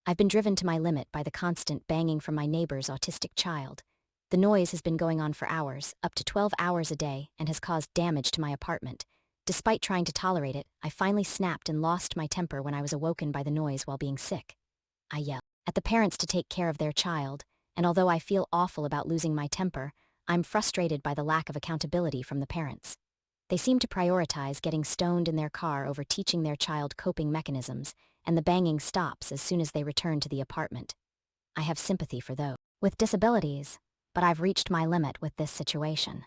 I've been driven to my limit by the constant banging from my neighbor's autistic child. The noise has been going on for hours, up to 12 hours a day, and has caused damage to my apartment. Despite trying to tolerate it, I finally snapped and lost my temper when I was awoken by the noise while being sick. I yelled at the parents to take care of their child, and although I feel awful about losing my temper, I'm frustrated by the lack of accountability from the parents. They seem to prioritize getting stoned in their car over teaching their child coping mechanisms, and the banging stops as soon as they return to the apartment. I have sympathy for those with disabilities, but I've reached my limit with this situation.